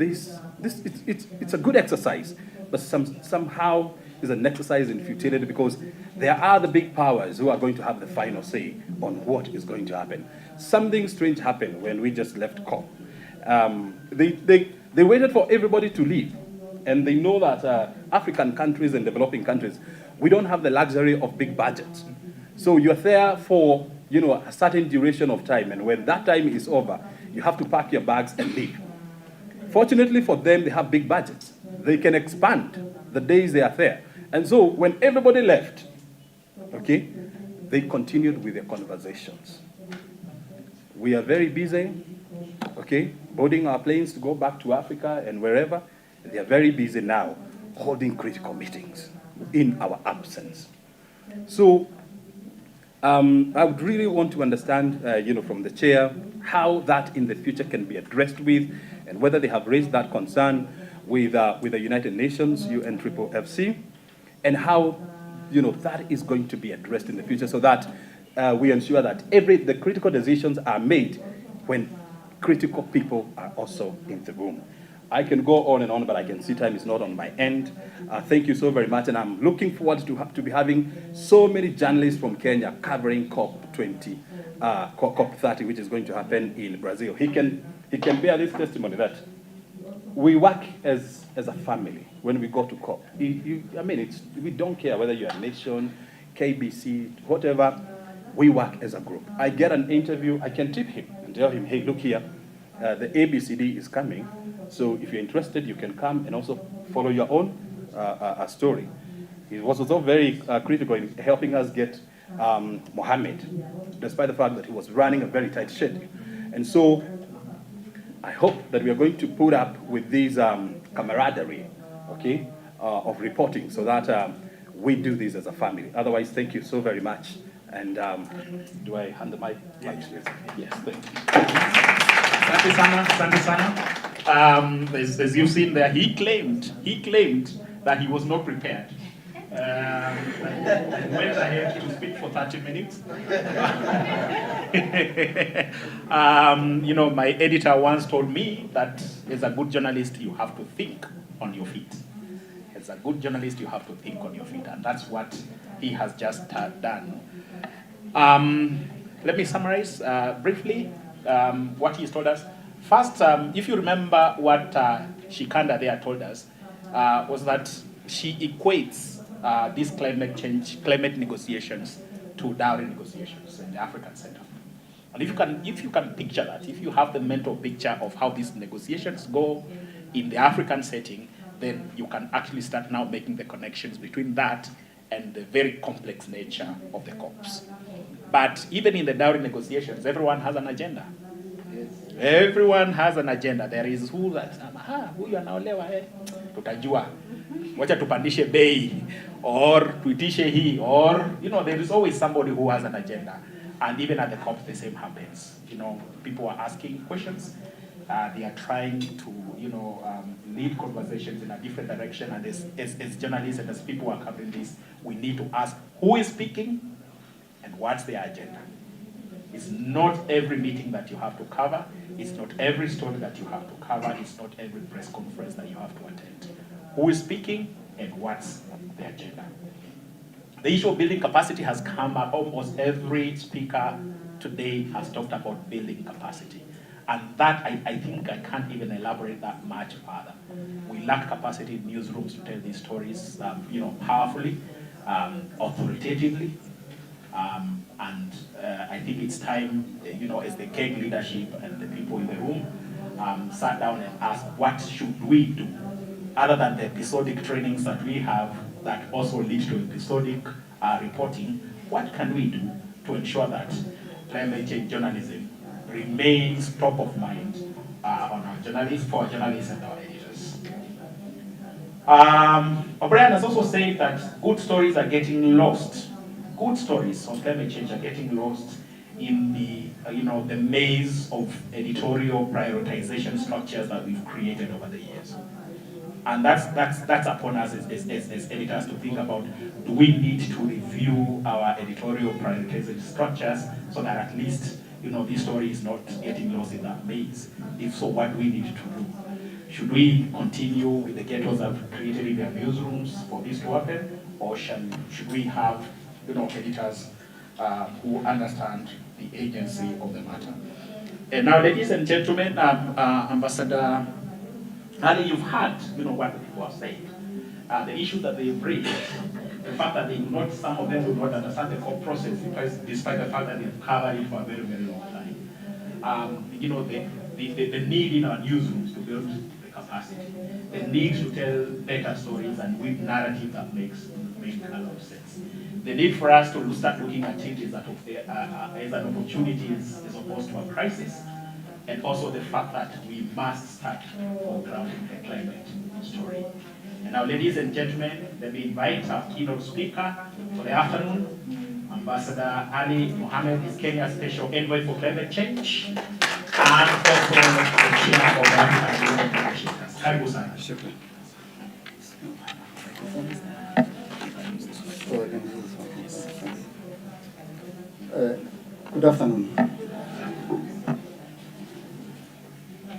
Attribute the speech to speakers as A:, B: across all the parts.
A: it's a good exercise, but somehow is an exercise in futility because there are the big powers who are going to have the final say on what is going to happen. Something strange happened when we just left COP. They waited for everybody to leave, and they know that African countries and developing countries, we don't have the luxury of big budgets. So you're there for a certain duration of time, and when that time is over, you have to pack your bags and leave. Fortunately for them, they have big budgets. They can expand the days they are there. And so when everybody left, okay, they continued with their conversations. We are very busy, okay, boarding our planes to go back to Africa and wherever. They are very busy now holding critical meetings in our absence. So I would really want to understand, from the chair, how that in the future can be addressed with, and whether they have raised that concern with the United Nations, UNFFC, and how that is going to be addressed in the future, so that we ensure that the critical decisions are made when critical people are also in the room. I can go on and on, but I can see time is not on my end. Thank you so very much, and I'm looking forward to be having so many journalists from Kenya covering COP30, which is going to happen in Brazil. He can bear this testimony that we work as a family when we go to COP. We don't care whether you're a nation, KBC, whatever. We work as a group. I get an interview, I can tip him and tell him, hey, look here, the ABCD is coming. So if you're interested, you can come and also follow your own story. He was also very critical in helping us get Mohammed, despite the fact that he was running a very tight schedule. And so I hope that we are going to put up with this camaraderie, okay, of reporting, so that we do this as a family. Otherwise, thank you so very much. And do I hand the mic? Yes, thank you.
B: Asante sana. As you've seen there, he claimed that he was not prepared. And went ahead to speak for 30 minutes. My editor once told me that as a good journalist, you have to think on your feet. As a good journalist, you have to think on your feet, and that's what he has just done. Let me summarize briefly what he's told us. First, if you remember what Shikanda there told us, was that she equates these climate negotiations to dowry negotiations in the African Center. And if you can picture that, if you have the mental picture of how these negotiations go in the African setting, then you can actually start now making the connections between that and the very complex nature of the COPs. But even in the dowry negotiations, everyone has an agenda. Everyone has an agenda. There is huyu anaolewa tutajua, wacha tupandishe bei, or tuitishe hii, or there is always somebody who has an agenda. And even at the COP, the same happens. People are asking questions. They are trying to lead conversations in a different direction. And as journalists and as people who are covering this, we need to ask who is speaking and what's their agenda. It's not every meeting that you have to cover. It's not every story that you have to cover. It's not every press conference that you have to attend. Who is speaking and what's the agenda? The issue of building capacity has come up. Almost every speaker today has talked about building capacity. And that, I think I can't even elaborate that much further. We lack capacity in newsrooms to tell these stories powerfully, authoritatively. And I think it's time, as the CAG leadership and the people in the room sat down and asked, what should we do? Other than the episodic trainings that we have that also lead to episodic reporting, what can we do to ensure that climate change journalism remains top of mind on our journalists, for our journalists and our editors? O'Brien has also said that good stories are getting lost. Good stories on climate change are getting lost in the maze of editorial prioritization structures that we've created over the years. And that's upon us as editors to think about, do we need to review our editorial prioritization structures so that at least this story is not getting lost in that maze? If so, what do we need to do Should we continue with the ghettos that we've created in their newsrooms for this to happen, or should we have, editors who understand the agency of the matter? And now, ladies and gentlemen, Ambassador Ali, you've heard, what the people have said. The issue that they bring, the fact that some of them do not understand the whole process, despite the fact that they've covered it for a very, very long time. The need in our newsrooms to build the capacity, the need to tell better stories and with narrative that make a lot of sense. The need for us to start looking at it as an opportunity as opposed to a crisis, and also the fact that we must start foregrounding the climate story. And now, ladies and gentlemen, let me invite our keynote speaker for the afternoon. Ambassador Ali Mohammed is Kenya's Special Envoy for Climate Change and also the Chair of the African Union Negotiators. Karibu sana.
C: Good afternoon.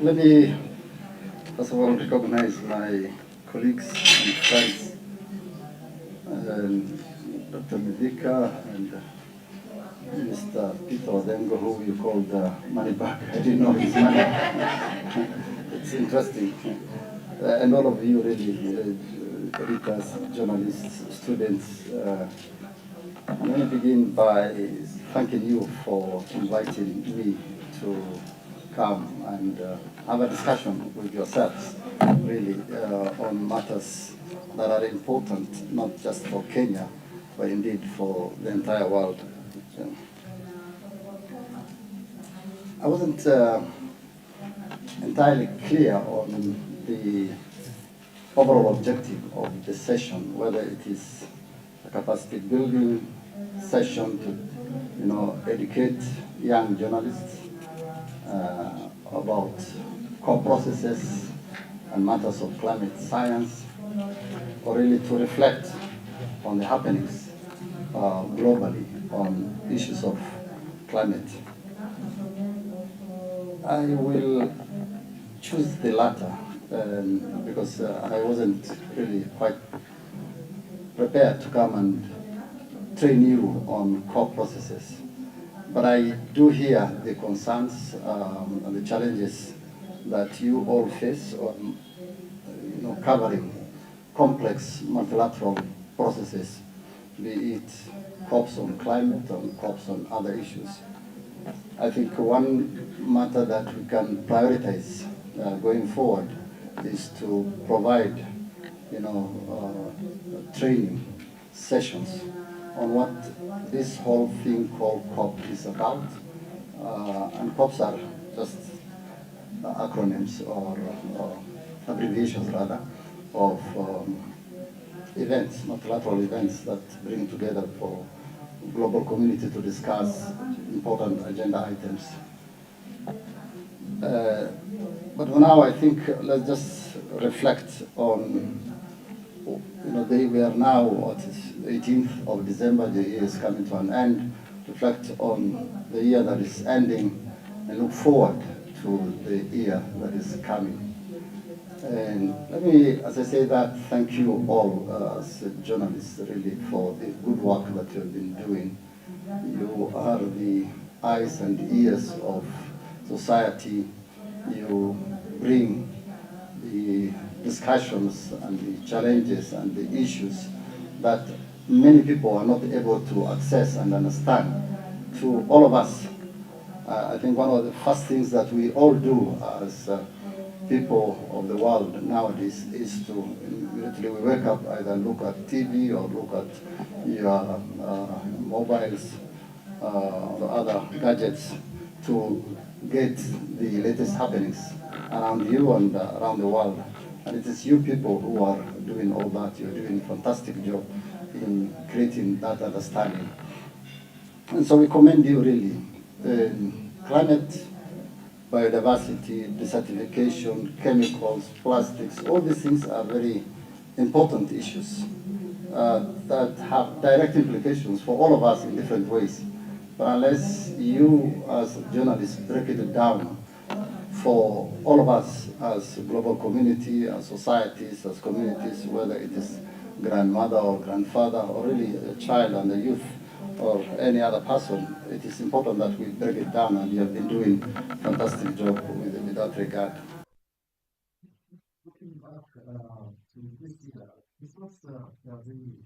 C: Let me first of all recognize my colleagues and friends, Dr. Medika and Mr. Peter Odengo, who you called money back. I didn't know his money. It's interesting. And all of you really, editors, journalists, students. I'm going to begin by thanking you for inviting me to come and have a discussion with yourselves, really, on matters that are important, not just for Kenya, but indeed for the entire world. I wasn't entirely clear on the overall objective of the session, whether it is a capacity building session to, educate young journalists about core processes and matters of climate science, or really to reflect on the happenings globally on issues of climate. I will choose the latter because I wasn't really quite prepared to come and train you on core processes. But I do hear the concerns and the challenges that you all face on covering complex multilateral processes, be it COPs on climate or COPs on other issues. I think one matter that we can prioritize going forward is to provide, training sessions on what this whole thing called COP is about. And COPs are just acronyms or abbreviations rather of events, multilateral events that bring together for global community to discuss important agenda items. But for now, I think let's just reflect on, we are now, 18th of December, the year is coming to an end. Reflect on the year that is ending and look forward to the year that is coming. And let me, as I say that, thank you all as journalists really for the good work that you have been doing. You are the eyes and ears of society. You bring the discussions and the challenges and the issues that many people are not able to access and understand to all of us. I think one of the first things that we all do as people of the world nowadays is to immediately we wake up, either look at TV or look at your mobiles or other gadgets to get the latest happenings around you and around the world. And it is you people who are doing all that. You're doing a fantastic job in creating that understanding. And so we commend you really. Climate, biodiversity, desertification, chemicals, plastics, all these things are very important issues that have direct implications for all of us in different ways. But unless you as journalists break it down for all of us as a global community, as societies, as communities, whether it is grandmother or grandfather, or really a child and a youth, or any other person, it is important that we break it down, and you have been doing a fantastic job with that regard.
D: Looking back to this year, this was a very